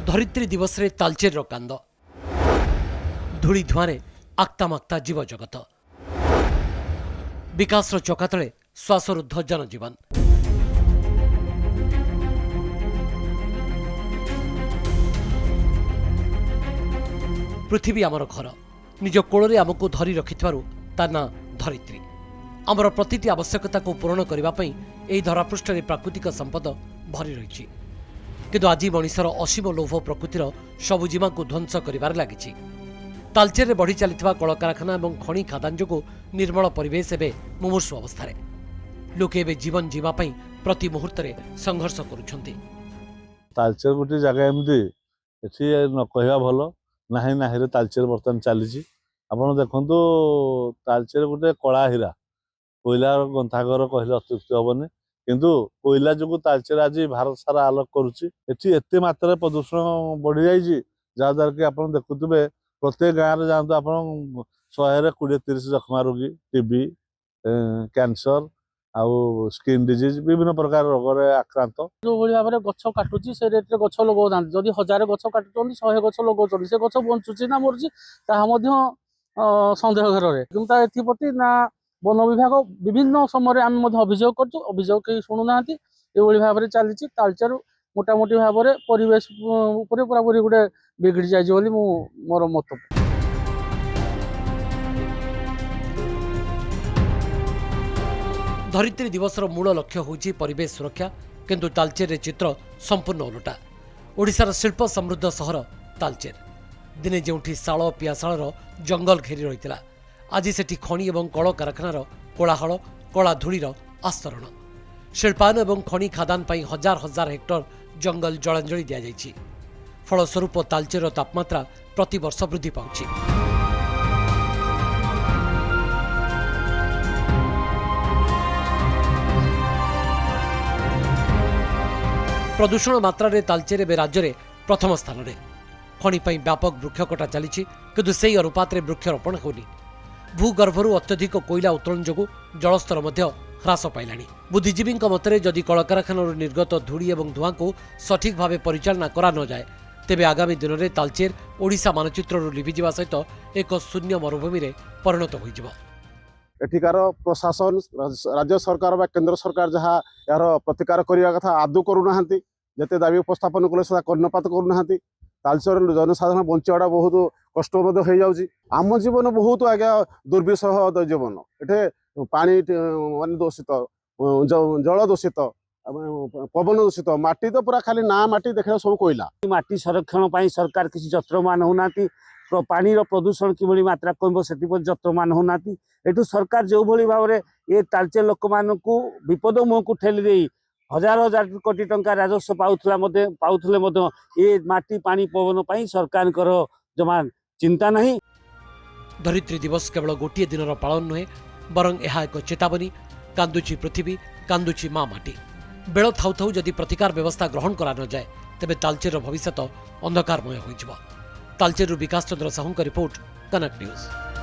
धरित्री दिवस रे तालचेर कांद धूली धुआं आक्तामाक्ता जीव जगत विकास चकातले श्वासरुद्ध जनजीवन पृथ्वी आमर घर निज कोଳରେ आमको धरी रखिथिबारु ता ना धरित्री आमर प्रतिटी आवश्यकता को पूरण करने यही धरापृष्ठ प्राकृतिक संपद भरी रही किंतु आज मनिषर असीम लोभ प्रकृतिर सबुजीमा को ध्वंस कर लगी तालचेर में बढ़ी चली कलकारखाना और खनि खादान जो निर्मल परिवेश एवं मुमूर्षु अवस्था लोके एवं जीवन जीवाई प्रति मुहूर्त संघर्ष करुछंती। तालचेर गोटे जगह एमती न कहवा भल नाही नाही तालचेर बर्तमान चली आपड़ देखु तालचेर गोटे कला हीरा कोईला गंथाघर कहले अत्युक्ति हेनी किंतु कोईला जो तालचेर आज भारत सारा आलोक करुच्ची मात्रा प्रदूषण बढ़ी जाइए जहाद्वारा कि आप देखुवे प्रत्येक गाँव में जातु आप 100-20-30 जख्मा रोगी टीबी कैंसर आउ स्किन डिजीज विभिन्न प्रकार रोग आक्रांत जो भाव में गछ काटुची से रेट गछ लगौना जदि 1000 गछ काटुच्च 100 गछ लगौन से गछ बंचुची ना मरुची सन्देह घर में किंतु एप्रति ना वन विभाग विभिन्न समय आम अभियोग कर कहीं शुणुना ये भाव में चली तालचेर मोटामोटी भाव में परिवेश पूरा पूरी गोटे बिगड़ी जाए मोर मत। धरित्री दिवस मूल लक्ष्य होची परिवेश सुरक्षा किंतु तालचेर रे चित्र संपूर्ण उलटा ओडिशार शिल्प समृद्ध सहर तालचेर दिने जोठी शाल पियाशाल जंगल घेरी रही आज सेठी खनि और कल कारखानार कोलाहल कला धूलीर आस्तरण शिल्पायन और खनि खादान पर हजार हजार हेक्टर जंगल जलांजलि दि जाइछि फलस्वरूप तालचेर तापमात्रा प्रति वर्ष वृद्धि पाउछि। प्रदूषण मात्रा रे तालचेर एवं राज्य में प्रथम स्थान में खनि पर व्यापक वृक्ष कटा चली किंतु से अनुपात वृक्षरोपण होनी भूगर्भर अत्यधिक कोईला उत्तोलन जो जलस्तर ह्रास पाइला बुद्धिजीवी मतरे जदि कलकारखाना निर्गत धूली और धुआं को सठिक भाव परिचालना करा न जाए तेबे आगामी दिन में तालचेर ओडिशा मानचित्र लिभिजा सहित एक शून्य मरुभूमि में परिणत हो एठिकार प्रशासन राज्य सरकार बा केंद्र सरकार जहाँ यार प्रतिकार करने कथा आदौ करूना जिते दाबी उपस्थापन कले कर्णपात करूना तालचेर जनसाधारण बंचाटा बहुत कष्ट हो जाऊँगी आम जीवन बहुत आज्ञा दुर्विषह जीवन एटे पानी मान दूषित जल दूषित पवन दूषित माटी तो पूरा खाली ना माटी देखा सब कोईला माटी संरक्षण सरकार किसी जत्रमान होना पानी प्रदूषण कि मात्रा कम से जत्रमान होना एठू सरकार जो भाव में ये तालचेर लोक मान विपद मुह को ठेली दे हजार हजार कोटी टंका राजस्व पाउले ये माटी पानी पवन पर सरकार जमा चिंता नहीं। धरित्री दिवस केवल गोटे दिन पालन नुहे बरं यह एक चेतावनी कांदुची पृथ्वी कांदुची माँ माटी बेल थाउ थाउ जदि प्रतिकार व्यवस्था ग्रहण करा न जाए तेबे तालचेर भविष्य अंधकारमय हो तालचेर विकास चंद्र साहू का रिपोर्ट कनक न्यूज।